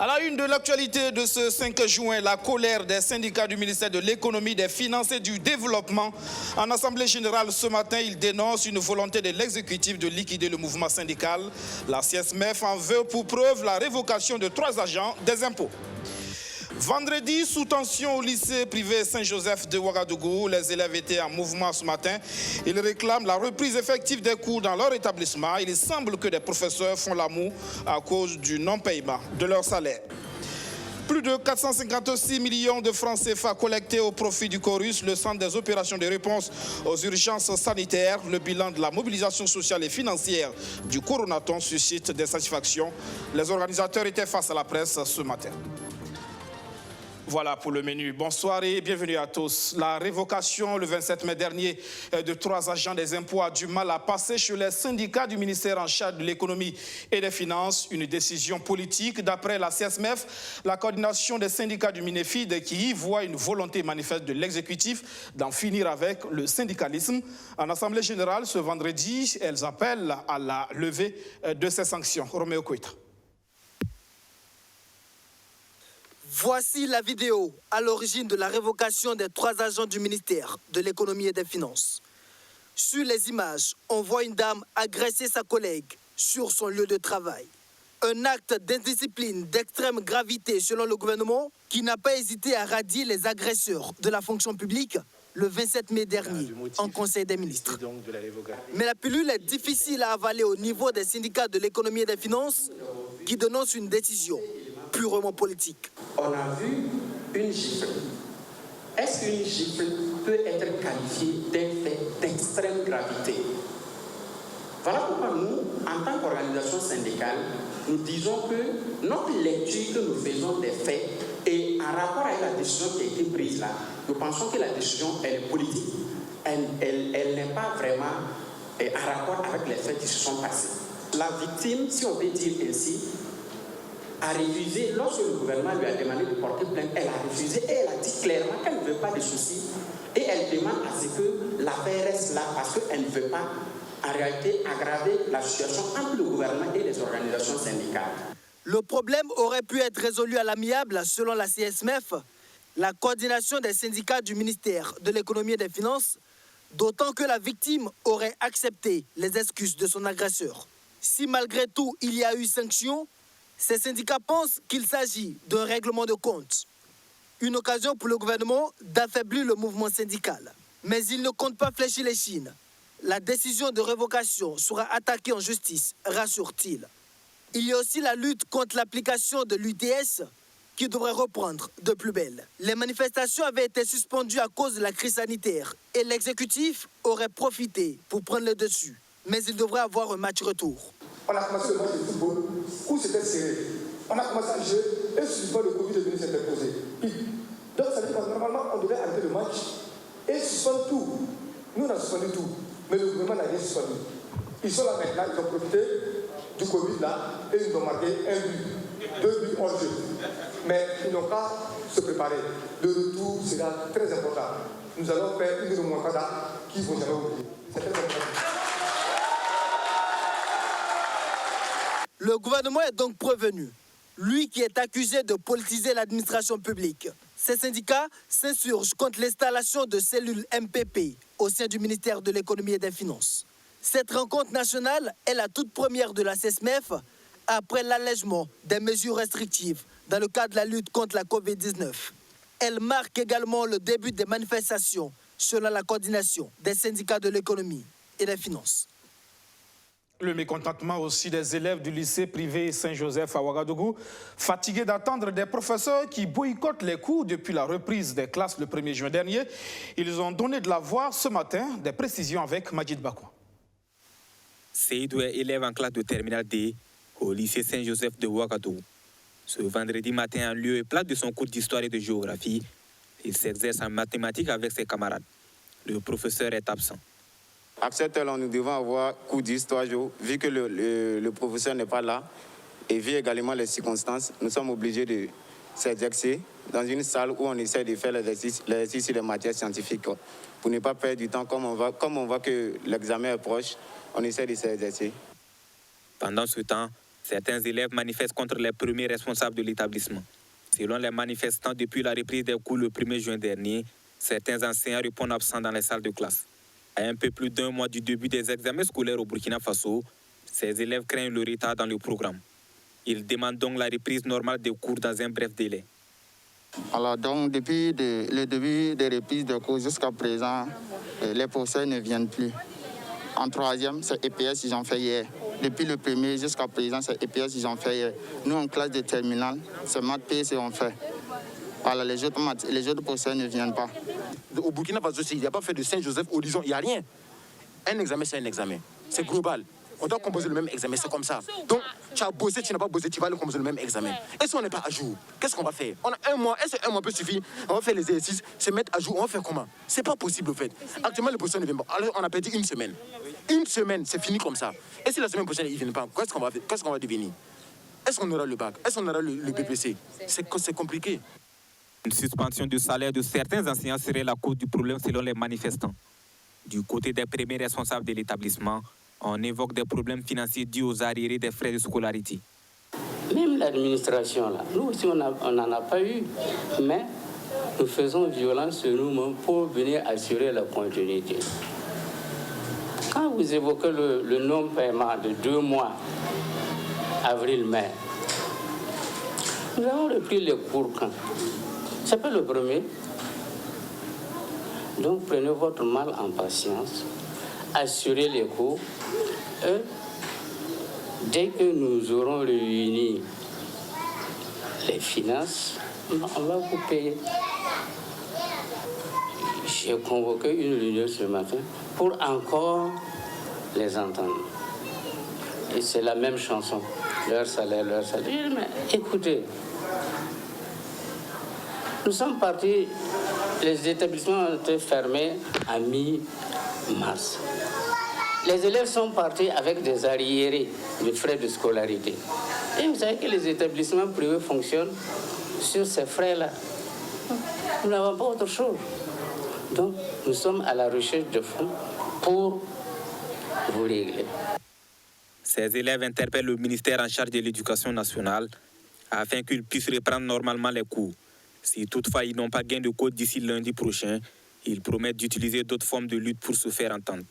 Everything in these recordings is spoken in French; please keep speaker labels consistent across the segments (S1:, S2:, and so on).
S1: À la une de l'actualité de ce 5 juin, la colère des syndicats du ministère de l'économie, des finances et du développement. En assemblée générale ce matin, ils dénoncent une volonté de l'exécutif de liquider le mouvement syndical. La CSMF en veut pour preuve la révocation de 3 agents des impôts. Vendredi, sous tension au lycée privé Saint-Joseph de Ouagadougou, les élèves étaient en mouvement ce matin. Ils réclament la reprise effective des cours dans leur établissement. Il semble que des professeurs font la moue à cause du non-paiement de leur salaire. Plus de 456 millions de francs CFA collectés au profit du Chorus, le centre des opérations de réponse aux urgences sanitaires. Le bilan de la mobilisation sociale et financière du Coronaton suscite des satisfactions. Les organisateurs étaient face à la presse ce matin. Voilà pour le menu. Bonsoir et bienvenue à tous. La révocation le 27 mai dernier de 3 agents des impôts a du mal à passer chez les syndicats du ministère en charge de l'économie et des finances. Une décision politique d'après la CSMF, la coordination des syndicats du Minefid qui y voit une volonté manifeste de l'exécutif d'en finir avec le syndicalisme. En assemblée générale ce vendredi, elles appellent à la levée de ces sanctions. Roméo Koïta.
S2: Voici la vidéo à l'origine de la révocation des 3 agents du ministère de l'économie et des finances. Sur les images, on voit une dame agresser sa collègue sur son lieu de travail. Un acte d'indiscipline d'extrême gravité selon le gouvernement qui n'a pas hésité à radier les agresseurs de la fonction publique le 27 mai dernier en Conseil des ministres. Mais la pilule est difficile à avaler au niveau des syndicats de l'économie et des finances qui dénoncent une décision purement politique.
S3: On a vu une gifle. Est-ce qu'une gifle peut être qualifiée d'un fait d'extrême gravité? Voilà pourquoi nous, en tant qu'organisation syndicale, nous disons que notre lecture que nous faisons des faits et en rapport avec la décision qui a été prise là, nous pensons que la décision elle est politique. Elle n'est pas vraiment en rapport avec les faits qui se sont passés. La victime, si on peut dire ainsi, a refusé, lorsque le gouvernement lui a demandé de porter plainte, elle a refusé et elle a dit clairement qu'elle ne veut pas de soucis et elle demande à ce que l'affaire reste là parce qu'elle ne veut pas en réalité aggraver la situation entre le gouvernement et les organisations syndicales.
S2: Le problème aurait pu être résolu à l'amiable selon la CSMF, la coordination des syndicats du ministère de l'économie et des finances, d'autant que la victime aurait accepté les excuses de son agresseur. Si malgré tout il y a eu sanction, ces syndicats pensent qu'il s'agit d'un règlement de compte. Une occasion pour le gouvernement d'affaiblir le mouvement syndical. Mais il ne compte pas fléchir les chines. La décision de révocation sera attaquée en justice, rassure-t-il. Il y a aussi la lutte contre l'application de l'UTS qui devrait reprendre de plus belle. Les manifestations avaient été suspendues à cause de la crise sanitaire et l'exécutif aurait profité pour prendre le dessus. Mais il devrait avoir un match retour.
S4: On a commencé le match de football où c'était serré. On a commencé à jouer et suivant le Covid est venu s'interposer. Donc ça veut dire que normalement on devait arrêter le match et suspendre tout. Nous on a suspendu tout, mais le gouvernement n'a rien suspendu. Ils sont là maintenant, ils ont profité du Covid là et ils nous ont marqué 1 but, 2 buts en jeu. Mais ils n'ont qu'à se préparer. Le retour sera très important. Nous allons faire une remontada qu'ils ne vont jamais oublier. C'est très important.
S2: Le gouvernement est donc prévenu, lui qui est accusé de politiser l'administration publique. Ces syndicats s'insurgent contre l'installation de cellules MPP au sein du ministère de l'économie et des finances. Cette rencontre nationale est la toute première de la CSMF après l'allègement des mesures restrictives dans le cadre de la lutte contre la Covid-19. Elle marque également le début des manifestations selon la coordination des syndicats de l'économie et des finances.
S1: Le mécontentement aussi des élèves du lycée privé Saint-Joseph à Ouagadougou, fatigués d'attendre des professeurs qui boycottent les cours depuis la reprise des classes le 1er juin dernier. Ils ont donné de la voix ce matin, des précisions avec Majid Bakou.
S5: Seydou est élève en classe de terminale D au lycée Saint-Joseph de Ouagadougou. Ce vendredi matin, en lieu et place de son cours d'histoire et de géographie, il s'exerce en mathématiques avec ses camarades. Le professeur est absent.
S6: À cette heure, nous devons avoir cours d'histoire, vu que le professeur n'est pas là et vu également les circonstances, nous sommes obligés de s'exercer dans une salle où on essaie de faire l'exercice sur les matières scientifiques. Pour ne pas perdre du temps, comme on voit que l'examen est proche, on essaie de s'exercer.
S5: Pendant ce temps, Certains élèves manifestent contre les premiers responsables de l'établissement. Selon les manifestants, depuis la reprise des cours le 1er juin dernier, certains enseignants répondent absents dans les salles de classe. À un peu plus d'un mois du début des examens scolaires au Burkina Faso, ces élèves craignent le retard dans le programme. Ils demandent donc la reprise normale des cours dans un bref délai.
S7: Alors donc, depuis le début des reprises de cours jusqu'à présent, les professeurs ne viennent plus. En troisième, c'est EPS, ils ont fait hier. Depuis le premier jusqu'à présent, c'est EPS, ils ont fait hier. Nous, en classe de terminale, c'est maths PS, on fait. Alors les autres professeurs ne viennent pas.
S8: Au Burkina Faso, il n'y a pas fait de Saint-Joseph, Horizon, il n'y a rien. Un examen, c'est un examen. C'est global. On doit composer le même examen, c'est comme ça. Donc, tu as bossé, tu n'as pas bossé, tu vas aller composer le même examen. Et si on n'est pas à jour, qu'est-ce qu'on va faire? On a un mois, est-ce qu'un mois peut suffire? On va faire les exercices, se mettre à jour, on va faire comment? C'est pas possible, au fait. Actuellement, le professeur ne vient pas. Alors, on a perdu une semaine. Une semaine, c'est fini comme ça. Et si la semaine prochaine, ils ne viennent pas, qu'est-ce qu'on va faire? Qu'est-ce qu'on va devenir? Est-ce qu'on aura le bac? Est-ce qu'on aura le BPC? C'est compliqué.
S5: Une suspension du salaire de certains enseignants serait la cause du problème selon les manifestants. Du côté des premiers responsables de l'établissement, on évoque des problèmes financiers dus aux arriérés des frais de scolarité.
S9: Même l'administration, là, nous aussi, on n'en a pas eu, mais nous faisons violence sur nous-mêmes pour venir assurer la continuité. Quand vous évoquez le non-paiement de 2 mois, avril-mai, nous avons repris les cours quand? C'est pas le premier. Donc prenez votre mal en patience, assurez les cours, et dès que nous aurons réuni les finances, on va vous payer. J'ai convoqué une réunion ce matin pour encore les entendre. Et c'est la même chanson, leur salaire, leur salaire. Mais écoutez, nous sommes partis, les établissements ont été fermés à mi-mars. Les élèves sont partis avec des arriérés de frais de scolarité. Et vous savez que les établissements privés fonctionnent sur ces frais-là. Nous n'avons pas autre chose. Donc, nous sommes à la recherche de fonds pour vous régler.
S5: Ces élèves interpellent le ministère en charge de l'Éducation nationale afin qu'ils puissent reprendre normalement les cours. Si toutefois ils n'ont pas gain de cause d'ici lundi prochain, ils promettent d'utiliser d'autres formes de lutte pour se faire entendre.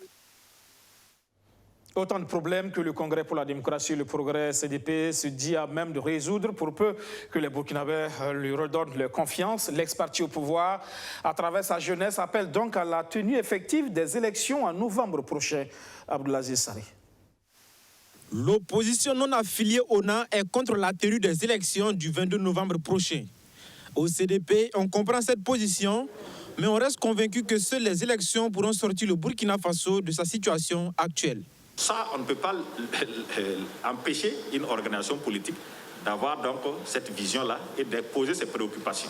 S1: Autant de problèmes que le Congrès pour la démocratie et le progrès CDP se dit à même de résoudre pour peu que les Burkinabés lui redonnent leur confiance. L'ex-parti au pouvoir, à travers sa jeunesse, appelle donc à la tenue effective des élections en novembre prochain. Abdoulaziz Sarré.
S10: L'opposition non affiliée au NA est contre la tenue des élections du 22 novembre prochain. Au CDP, on comprend cette position, mais on reste convaincu que seules les élections pourront sortir le Burkina Faso de sa situation actuelle.
S11: Ça, on ne peut pas empêcher une organisation politique d'avoir donc cette vision-là et d'exposer ses préoccupations.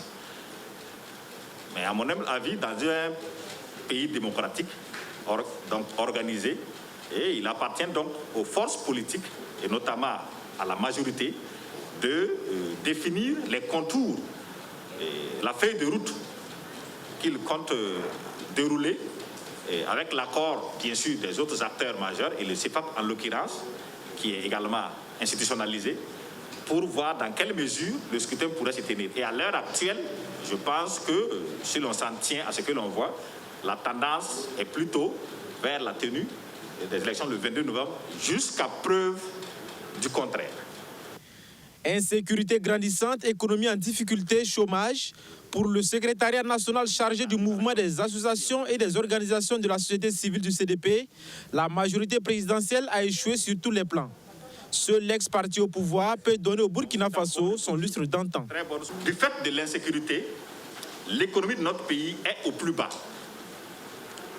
S11: Mais à mon humble avis, dans un pays démocratique, donc organisé, et il appartient donc aux forces politiques, et notamment à la majorité, de définir les contours, et la feuille de route qu'ils comptent dérouler, et avec l'accord, bien sûr, des autres acteurs majeurs, et le CEPAP en l'occurrence, qui est également institutionnalisé, pour voir dans quelle mesure le scrutin pourrait se tenir. Et à l'heure actuelle, je pense que, si l'on s'en tient à ce que l'on voit, la tendance est plutôt vers la tenue des élections le 22 novembre, jusqu'à preuve du contraire.
S10: Insécurité grandissante, économie en difficulté, chômage. Pour le secrétariat national chargé du mouvement des associations et des organisations de la société civile du CDP, la majorité présidentielle a échoué sur tous les plans. Seul l'ex-parti au pouvoir peut donner au Burkina Faso son lustre d'antan.
S11: Du fait de l'insécurité, l'économie de notre pays est au plus bas.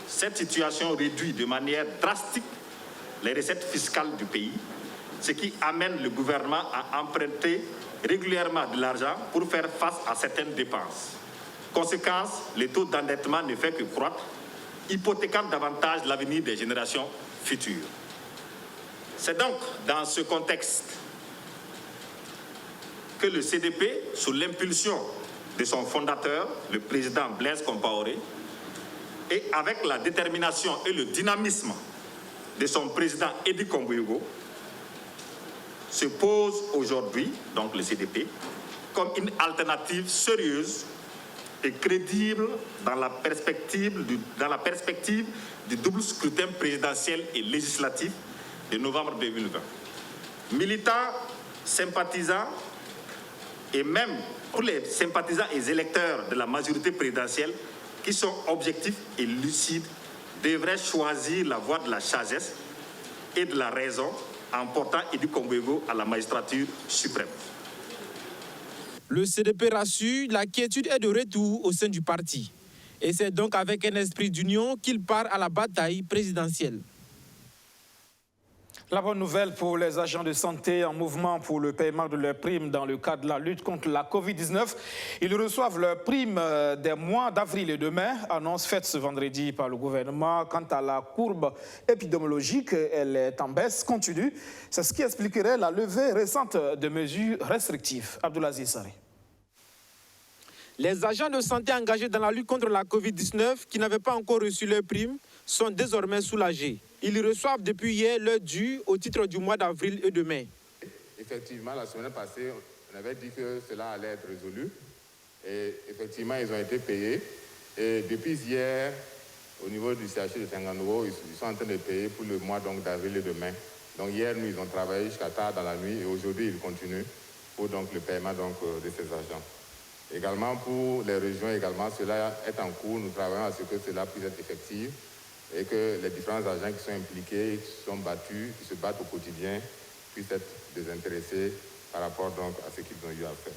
S11: Cette situation réduit de manière drastique les recettes fiscales du pays, ce qui amène le gouvernement à emprunter régulièrement de l'argent pour faire face à certaines dépenses. Conséquence, le taux d'endettement ne fait que croître, hypothéquant davantage l'avenir des générations futures. C'est donc dans ce contexte que le CDP, sous l'impulsion de son fondateur, le président Blaise Compaoré, et avec la détermination et le dynamisme de son président Edi Komboyogo, se pose aujourd'hui, donc le CDP, comme une alternative sérieuse et crédible dans la perspective du double scrutin présidentiel et législatif de novembre 2020. Militants, sympathisants et même pour les sympathisants et électeurs de la majorité présidentielle qui sont objectifs et lucides devraient choisir la voie de la sagesse et de la raison en portant Eddy Kongwego à la magistrature suprême.
S10: Le CDP rassure, la quiétude est de retour au sein du parti. Et c'est donc avec un esprit d'union qu'il part à la bataille présidentielle.
S1: La bonne nouvelle pour les agents de santé en mouvement pour le paiement de leurs primes dans le cadre de la lutte contre la Covid-19. Ils reçoivent leurs primes des mois d'avril et de mai, annonce faite ce vendredi par le gouvernement. Quant à la courbe épidémiologique, elle est en baisse continue. C'est ce qui expliquerait la levée récente de mesures restrictives. Abdoulaziz Saré.
S10: Les agents de santé engagés dans la lutte contre la Covid-19 qui n'avaient pas encore reçu leurs primes sont désormais soulagés. Ils reçoivent depuis hier leur dû au titre du mois d'avril et de mai.
S12: Effectivement, la semaine passée, on avait dit que cela allait être résolu. Et effectivement, ils ont été payés. Et depuis hier, au niveau du CHU de Tenganovo, ils sont en train de payer pour le mois d'avril et de mai. Donc hier, nous, ils ont travaillé jusqu'à tard dans la nuit et aujourd'hui, ils continuent pour donc, le paiement de ces agents. Également pour les régions, cela est en cours. Nous travaillons à ce que cela puisse être effectif et que les différents agents qui sont impliqués, qui sont battus, qui se battent au quotidien, puissent être désintéressés par rapport donc à ce qu'ils ont eu à faire.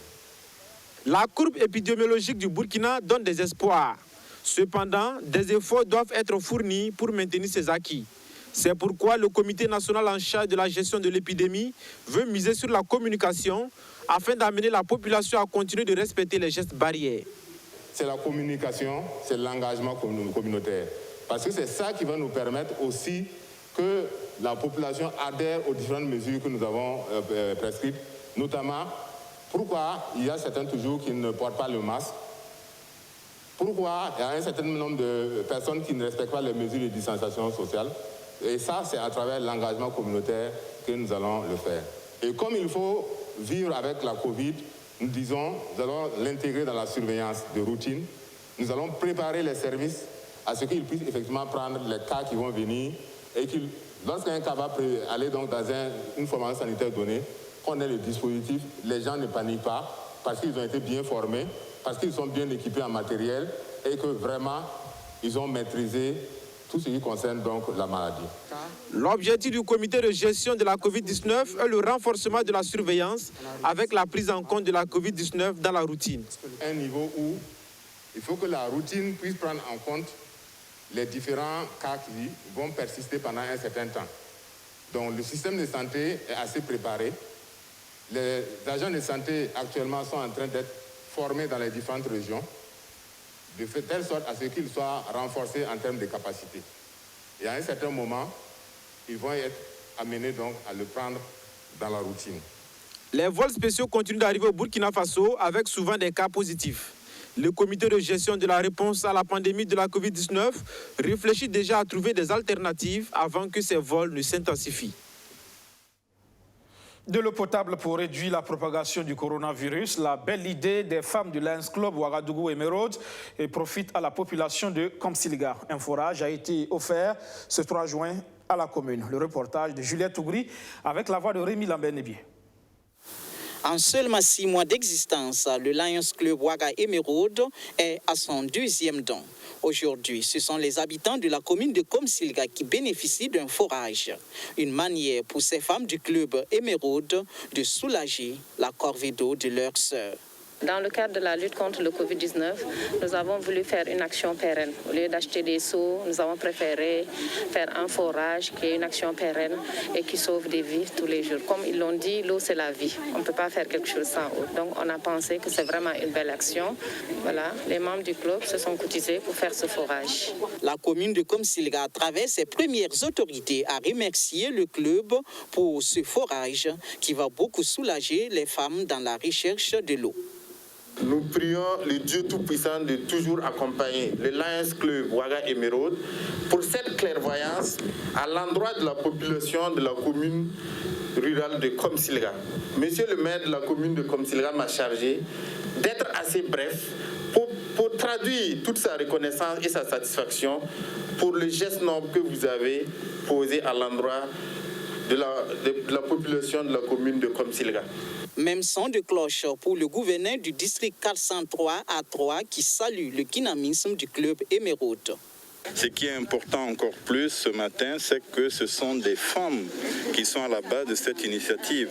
S10: La courbe épidémiologique du Burkina donne des espoirs. Cependant, des efforts doivent être fournis pour maintenir ces acquis. C'est pourquoi le comité national en charge de la gestion de l'épidémie veut miser sur la communication afin d'amener la population à continuer de respecter les gestes barrières.
S12: C'est la communication, c'est l'engagement communautaire. Parce que c'est ça qui va nous permettre aussi que la population adhère aux différentes mesures que nous avons prescrites. Notamment, pourquoi il y a certains toujours qui ne portent pas le masque. Pourquoi il y a un certain nombre de personnes qui ne respectent pas les mesures de distanciation sociale. Et ça, c'est à travers l'engagement communautaire que nous allons le faire. Et comme il faut vivre avec la Covid, nous allons l'intégrer dans la surveillance de routine. Nous allons préparer les services à ce qu'ils puissent effectivement prendre les cas qui vont venir et lorsqu'un cas va aller donc dans une formation sanitaire donnée, qu'on ait le dispositif, les gens ne paniquent pas parce qu'ils ont été bien formés, parce qu'ils sont bien équipés en matériel et que vraiment, ils ont maîtrisé tout ce qui concerne donc la maladie.
S10: L'objectif du comité de gestion de la Covid-19 est le renforcement de la surveillance avec la prise en compte de la Covid-19 dans la routine.
S12: Un niveau où il faut que la routine puisse prendre en compte les différents cas qui vont persister pendant un certain temps. Donc le système de santé est assez préparé. Les agents de santé actuellement sont en train d'être formés dans les différentes régions, de telle sorte à ce qu'ils soient renforcés en termes de capacité. Et à un certain moment, ils vont être amenés donc à le prendre dans la routine.
S10: Les vols spéciaux continuent d'arriver au Burkina Faso avec souvent des cas positifs. Le comité de gestion de la réponse à la pandémie de la Covid-19 réfléchit déjà à trouver des alternatives avant que ces vols ne s'intensifient.
S1: De l'eau potable pour réduire la propagation du coronavirus, la belle idée des femmes du Lions Club Ouagadougou Émeraude profite à la population de Komsiliga. Un forage a été offert ce 3 juin à la commune. Le reportage de Juliette Tougri avec la voix de Rémi Lambert-Nébier.
S13: En seulement 6 mois d'existence, le Lions Club Ouaga Émeraude est à son 2e don. Aujourd'hui, ce sont les habitants de la commune de Komsilga qui bénéficient d'un forage. Une manière pour ces femmes du club Émeraude de soulager la corvée d'eau de leurs sœurs.
S14: Dans le cadre de la lutte contre le Covid-19, nous avons voulu faire une action pérenne. Au lieu d'acheter des seaux, nous avons préféré faire un forage qui est une action pérenne et qui sauve des vies tous les jours. Comme ils l'ont dit, l'eau c'est la vie. On ne peut pas faire quelque chose sans eau. Donc on a pensé que c'est vraiment une belle action. Voilà, les membres du club se sont cotisés pour faire ce forage.
S13: La commune de Komsilga, à travers ses premières autorités, a remercié le club pour ce forage qui va beaucoup soulager les femmes dans la recherche de l'eau.
S15: Nous prions le Dieu Tout-Puissant de toujours accompagner le Lions Club Ouaga Émeraude pour cette clairvoyance à l'endroit de la population de la commune rural de Komsilga. Monsieur le maire de la commune de Komsilga m'a chargé d'être assez bref pour traduire toute sa reconnaissance et sa satisfaction pour le geste noble que vous avez posé à l'endroit de la population de la commune de Komsilga.
S13: Même son de cloche pour le gouverneur du district 403 à 3 qui salue le dynamisme du club Émeraude.
S16: Ce qui est important encore plus ce matin, c'est que ce sont des femmes qui sont à la base de cette initiative.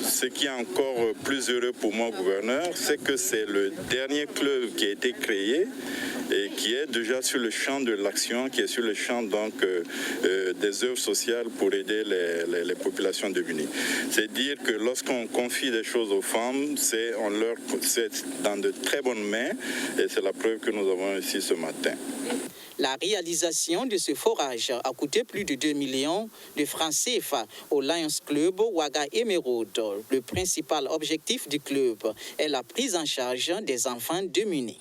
S16: Ce qui est encore plus heureux pour moi, gouverneur, c'est que c'est le dernier club qui a été créé et qui est déjà sur le champ de l'action, qui est sur le champ donc, des œuvres sociales pour aider les populations démunies. C'est dire que lorsqu'on confie des choses aux femmes, c'est dans de très bonnes mains et c'est la preuve que nous avons ici ce matin.
S13: La réalisation de ce forage a coûté plus de 2 millions de francs CFA au Lions Club Ouaga Émeraude. Le principal objectif du club est la prise en charge des enfants démunis.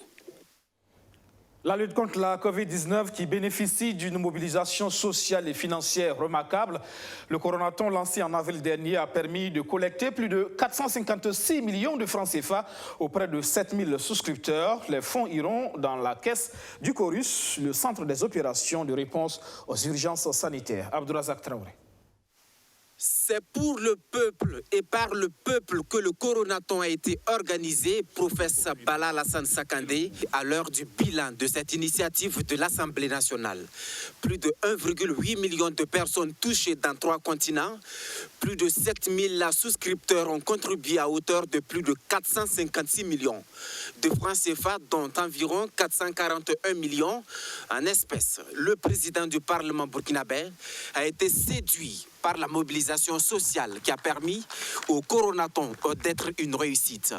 S1: La lutte contre la Covid-19 qui bénéficie d'une mobilisation sociale et financière remarquable. Le coronaton lancé en avril dernier a permis de collecter plus de 456 millions de francs CFA auprès de 7000 souscripteurs. Les fonds iront dans la caisse du Corus, le centre des opérations de réponse aux urgences sanitaires. Abdourazak Traoré.
S17: C'est pour le peuple et par le peuple que le coronaton a été organisé, professe Bala Alassane Sakandé, à l'heure du bilan de cette initiative de l'Assemblée nationale. Plus de 1,8 million de personnes touchées dans 3 continents, plus de 7000 souscripteurs ont contribué à hauteur de plus de 456 millions de francs CFA, dont environ 441 millions en espèces. Le président du Parlement burkinabé a été séduit par la mobilisation sociale qui a permis au coronaton d'être une réussite.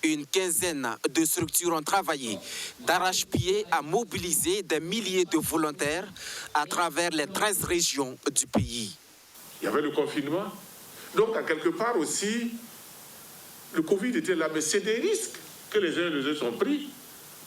S17: Une quinzaine de structures ont travaillé d'arrache-pied à mobiliser des milliers de volontaires à travers les 13 régions du pays.
S18: Il y avait le confinement. Donc, à quelque part aussi, le Covid était là, mais c'est des risques que les uns et les autres ont pris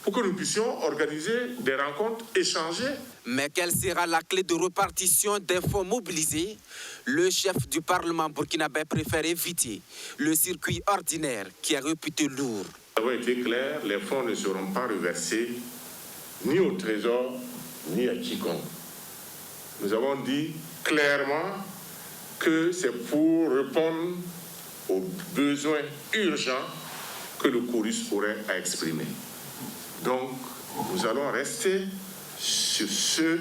S18: pour que nous puissions organiser des rencontres, échanger.
S17: Mais quelle sera la clé de répartition des fonds mobilisés? Le chef du Parlement burkinabé préfère éviter le circuit ordinaire qui est réputé lourd.
S18: Ça a été clair, les fonds ne seront pas reversés ni au Trésor, ni à quiconque. Nous avons dit clairement que c'est pour répondre aux besoins urgents que le Corus aurait à exprimer. Donc, nous allons rester sur ce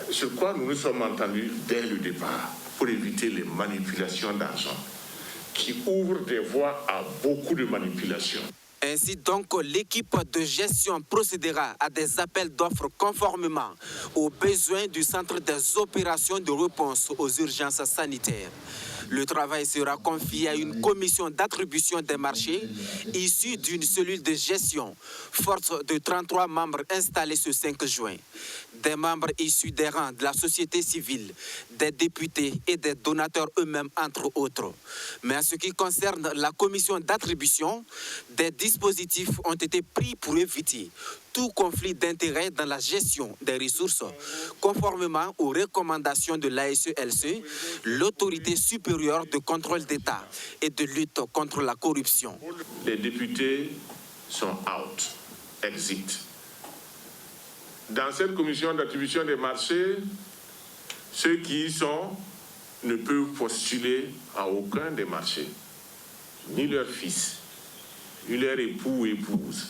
S18: sur quoi nous nous sommes entendus dès le départ, pour éviter les manipulations d'argent, qui ouvrent des voies à beaucoup de manipulations.
S17: Ainsi donc, l'équipe de gestion procédera à des appels d'offres conformément aux besoins du Centre des opérations de réponse aux urgences sanitaires. Le travail sera confié à une commission d'attribution des marchés issue d'une cellule de gestion, forte de 33 membres installés ce 5 juin. Des membres issus des rangs de la société civile, des députés et des donateurs eux-mêmes, entre autres. Mais en ce qui concerne la commission d'attribution, des dispositifs ont été pris pour éviter tout conflit d'intérêts dans la gestion des ressources, conformément aux recommandations de l'ASE-LC, l'autorité supérieure de contrôle d'État et de lutte contre la corruption.
S18: Les députés sont out, exit. Dans cette commission d'attribution des marchés, ceux qui y sont ne peuvent postuler à aucun des marchés, ni leur fils, ni leur époux ou épouse,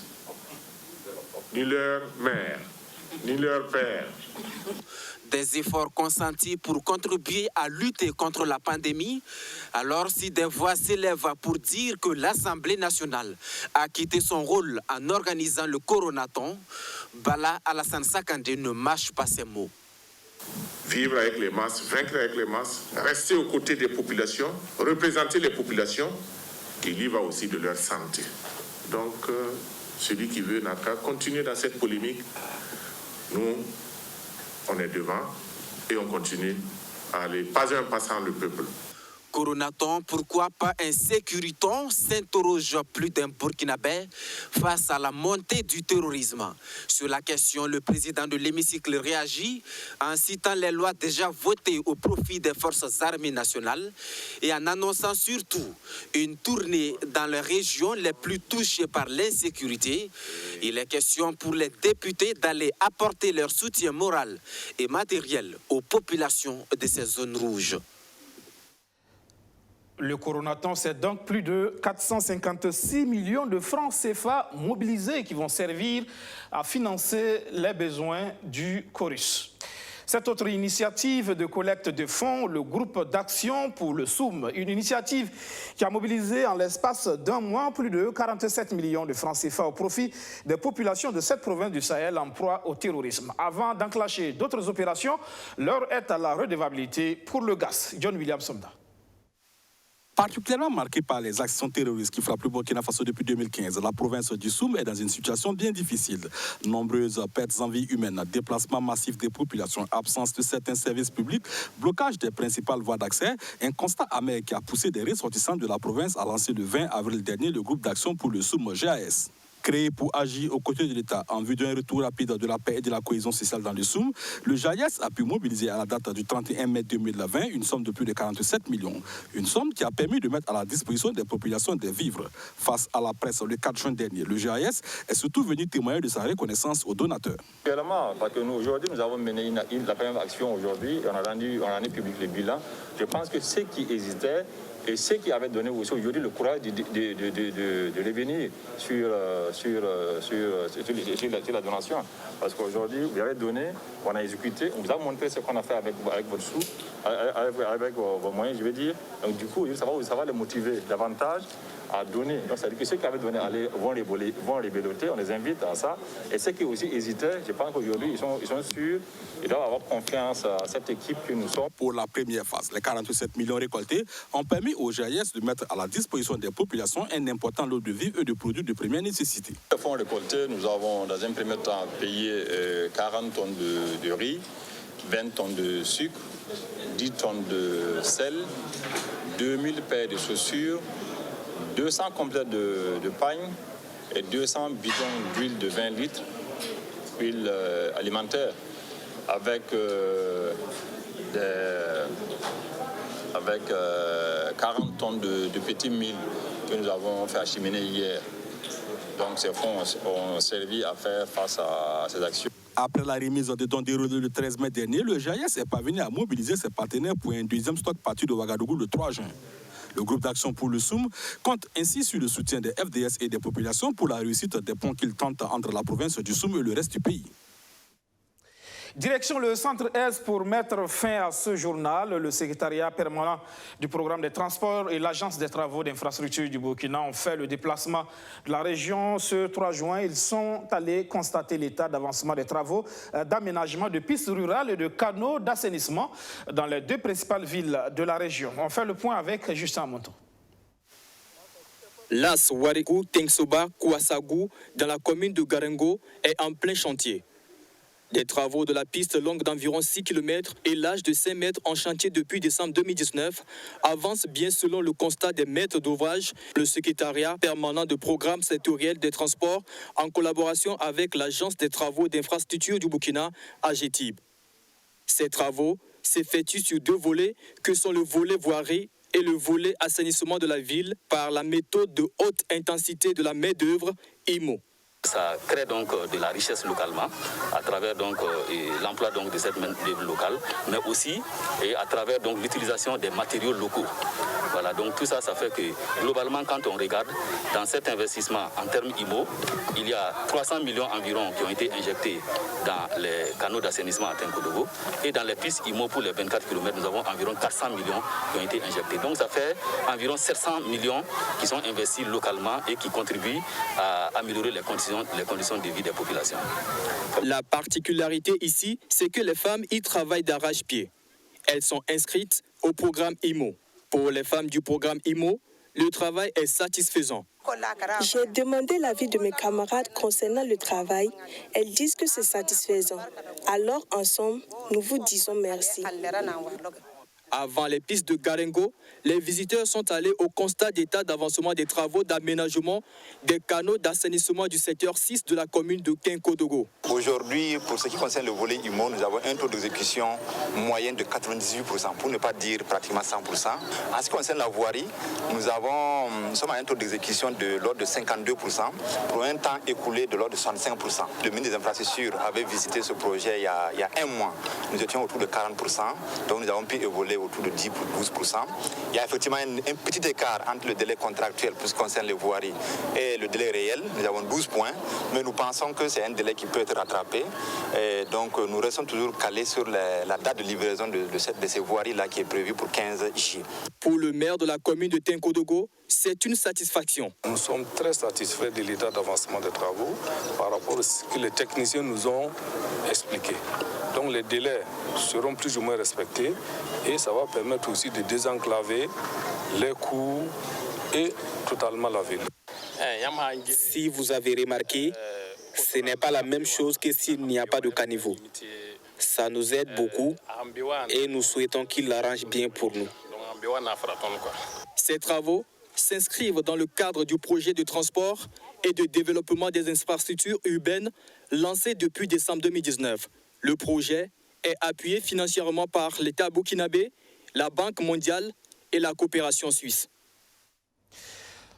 S18: ni leur mère, ni leur père.
S17: Des efforts consentis pour contribuer à lutter contre la pandémie. Alors, si des voix s'élèvent pour dire que l'Assemblée nationale a quitté son rôle en organisant le coronaton, Bala Alassane Sakandé ne mâche pas ses mots.
S18: Vivre avec les masses, vaincre avec les masses, rester aux côtés des populations, représenter les populations, il y va aussi de leur santé. Donc, celui qui veut n'a qu'à continuer dans cette polémique. Nous, on est devant et on continue à aller pas un pas sans le peuple.
S17: Coronaton, pourquoi pas un sécuriton, s'interroge plus d'un Burkinabé face à la montée du terrorisme. Sur la question, le président de l'hémicycle réagit en citant les lois déjà votées au profit des forces armées nationales et en annonçant surtout une tournée dans les régions les plus touchées par l'insécurité. Il est question pour les députés d'aller apporter leur soutien moral et matériel aux populations de ces zones rouges.
S1: Le Coronaton, c'est donc plus de 456 millions de francs CFA mobilisés qui vont servir à financer les besoins du Chorus. Cette autre initiative de collecte de fonds, le groupe d'action pour le SOUM, une initiative qui a mobilisé en l'espace d'un mois plus de 47 millions de francs CFA au profit des populations de cette province du Sahel en proie au terrorisme. Avant d'enclencher d'autres opérations, l'heure est à la redevabilité pour le gaz. John William Somda.
S19: Particulièrement marquée par les actions terroristes qui frappent le Burkina Faso depuis 2015, la province du Soum est dans une situation bien difficile. Nombreuses pertes en vie humaine, déplacements massifs des populations, absence de certains services publics, blocage des principales voies d'accès, un constat amer qui a poussé des ressortissants de la province à lancer le 20 avril dernier le groupe d'action pour le Soum GAS. Créé pour agir aux côtés de l'État en vue d'un retour rapide de la paix et de la cohésion sociale dans le Soum, le GAS a pu mobiliser à la date du 31 mai 2020 une somme de plus de 47 millions. Une somme qui a permis de mettre à la disposition des populations des vivres. Face à la presse le 4 juin dernier, le GAS est surtout venu témoigner de sa reconnaissance aux donateurs.
S20: Réellement, parce que nous, aujourd'hui, nous avons mené la première action aujourd'hui, on a rendu public le bilan. Je pense que ceux qui hésitaient, et ceux qui avaient donné aussi aujourd'hui le courage de revenir sur la donation. Parce qu'aujourd'hui, vous avez donné, on a exécuté, on vous a montré ce qu'on a fait avec votre sous, avec vos moyens, je vais dire. Donc du coup, ça va les motiver davantage à donner. Donc ça veut dire que ceux qui avaient donné vont révéloter, on les invite à ça. Et ceux qui aussi hésitaient, je pense qu'aujourd'hui, ils sont sûrs, ils doivent avoir confiance à cette équipe que nous sommes.
S19: Pour la première phase, les 47 millions récoltés ont permis au GAS de mettre à la disposition des populations un important lot de vivres et de produits de première nécessité.
S20: Les fonds récoltés, nous avons dans un premier temps payé 40 tonnes de riz, 20 tonnes de sucre, 10 tonnes de sel, 2000 paires de chaussures, 200 complètes de pagne et 200 bidons d'huile de 20 litres, huile alimentaire, avec 40 tonnes de petits milles que nous avons fait acheminer hier. Donc ces fonds ont servi à faire face à ces actions.
S19: Après la remise des dons déroulés le 13 mai dernier, le GAS est parvenu à mobiliser ses partenaires pour un deuxième stock parti de Ouagadougou le 3 juin. Le groupe d'action pour le Soum compte ainsi sur le soutien des FDS et des populations pour la réussite des ponts qu'ils tentent entre la province du Soum et le reste du pays.
S1: Direction le centre Est pour mettre fin à ce journal. Le secrétariat permanent du programme des transports et l'agence des travaux d'infrastructure du Burkina ont fait le déplacement de la région ce 3 juin. Ils sont allés constater l'état d'avancement des travaux d'aménagement de pistes rurales et de canaux d'assainissement dans les deux principales villes de la région. On fait le point avec Justin Monton.
S21: L'As Waregu Tengsoba Kouassagou dans la commune de Garengo est en plein chantier. Des travaux de la piste longue d'environ 6 km et large de 5 mètres en chantier depuis décembre 2019 avancent bien selon le constat des maîtres d'ouvrage. Le secrétariat permanent de programme sectoriel des transports en collaboration avec l'agence des travaux d'infrastructure du Burkina, AGETIB. Ces travaux s'effectuent sur deux volets que sont le volet voirie et le volet assainissement de la ville par la méthode de haute intensité de la main-d'œuvre IMO.
S22: Ça crée donc de la richesse localement à travers l'emploi de cette main-d'œuvre locale, mais aussi à travers l'utilisation des matériaux locaux. Voilà, donc tout ça, ça fait que globalement, quand on regarde dans cet investissement en termes IMO, il y a 300 millions environ qui ont été injectés dans les canaux d'assainissement à Tenkodogo et dans les pistes IMO pour les 24 km, nous avons environ 400 millions qui ont été injectés. Donc ça fait environ 700 millions qui sont investis localement et qui contribuent à améliorer les conditions de vie des populations.
S21: La particularité ici, c'est que les femmes y travaillent d'arrache-pied. Elles sont inscrites au programme IMO. Pour les femmes du programme IMO, le travail est satisfaisant.
S23: J'ai demandé l'avis de mes camarades concernant le travail. Elles disent que c'est satisfaisant. Alors, en somme, nous vous disons merci.
S21: Avant les pistes de Garengo, les visiteurs sont allés au constat d'état d'avancement des travaux d'aménagement des canaux d'assainissement du secteur 6 de la commune de Kenkodogo.
S2: Aujourd'hui, pour ce qui concerne le volet humain, nous avons un taux d'exécution moyen de 98%, pour ne pas dire pratiquement 100%. En ce qui concerne la voirie, nous sommes à un taux d'exécution de l'ordre de 52%, pour un temps écoulé de l'ordre de 65%. Le ministre des Infrastructures avait visité ce projet il y a un mois. Nous étions autour de 40%, donc nous avons pu évoluer autour de 10-12%. Il y a effectivement un petit écart entre le délai contractuel pour ce qui concerne les voiries et le délai réel. Nous avons 12 points, mais nous pensons que c'est un délai qui peut être rattrapé. Et donc nous restons toujours calés sur la date de livraison de ces voiries-là qui est prévue pour 15 juillet.
S21: Pour le maire de la commune de Tenkodogo, c'est une satisfaction.
S3: Nous sommes très satisfaits de l'état d'avancement des travaux par rapport à ce que les techniciens nous ont expliqué. Donc les délais seront plus ou moins respectés et ça va permettre aussi de désenclaver les cours et totalement la ville.
S5: Si vous avez remarqué, ce n'est pas la même chose que s'il n'y a pas de caniveau. Ça nous aide beaucoup et nous souhaitons qu'il l'arrange bien pour nous.
S21: Ces travaux s'inscrivent dans le cadre du projet de transport et de développement des infrastructures urbaines lancé depuis décembre 2019. Le projet est appuyé financièrement par l'État burkinabé, la Banque mondiale et la coopération suisse.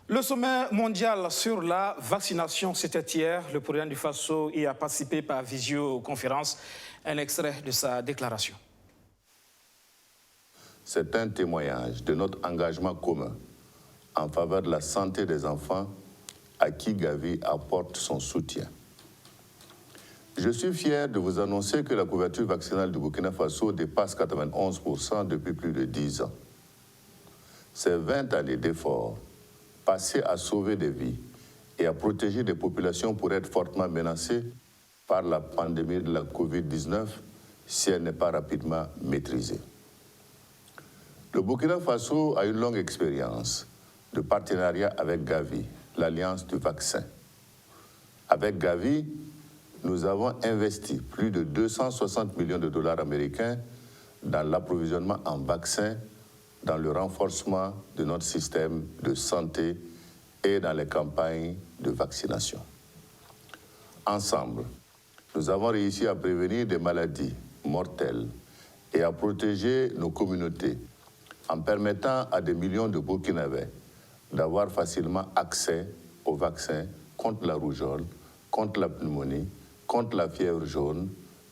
S1: Le sommet mondial sur la vaccination, c'était hier. Le président du Faso y a participé par visioconférence. Un extrait de sa déclaration.
S4: C'est un témoignage de notre engagement commun en faveur de la santé des enfants à qui Gavi apporte son soutien. Je suis fier de vous annoncer que la couverture vaccinale du Burkina Faso dépasse 91% depuis plus de 10 ans. Ces 20 années d'efforts passés à sauver des vies et à protéger des populations pourraient être fortement menacées par la pandémie de la Covid-19 si elle n'est pas rapidement maîtrisée. Le Burkina Faso a une longue expérience de partenariat avec Gavi, l'Alliance du vaccin. Avec Gavi, nous avons investi plus de 260 millions de dollars américains dans l'approvisionnement en vaccins, dans le renforcement de notre système de santé et dans les campagnes de vaccination. Ensemble, nous avons réussi à prévenir des maladies mortelles et à protéger nos communautés en permettant à des millions de Burkinabés d'avoir facilement accès aux vaccins contre la rougeole, contre la pneumonie, contre la fièvre jaune,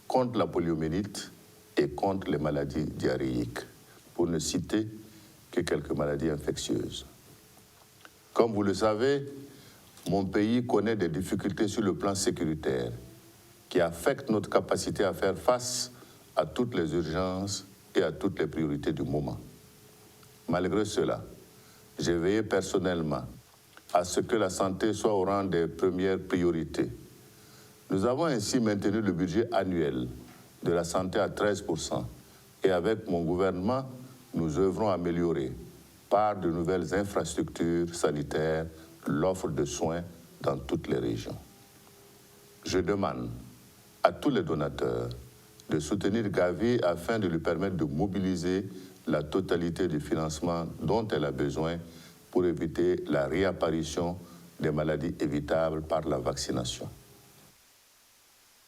S4: contre la poliomyélite et contre les maladies diarrhéiques, pour ne citer que quelques maladies infectieuses. Comme vous le savez, mon pays connaît des difficultés sur le plan sécuritaire qui affectent notre capacité à faire face à toutes les urgences et à toutes les priorités du moment. Malgré cela, j'ai veillé personnellement à ce que la santé soit au rang des premières priorités. Nous avons ainsi maintenu le budget annuel de la santé à 13% et avec mon gouvernement, nous œuvrons à améliorer par de nouvelles infrastructures sanitaires l'offre de soins dans toutes les régions. Je demande à tous les donateurs de soutenir Gavi afin de lui permettre de mobiliser la totalité du financement dont elle a besoin pour éviter la réapparition des maladies évitables par la vaccination.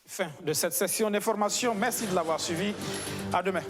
S1: Fin de cette session d'information. Merci de l'avoir suivi. À demain.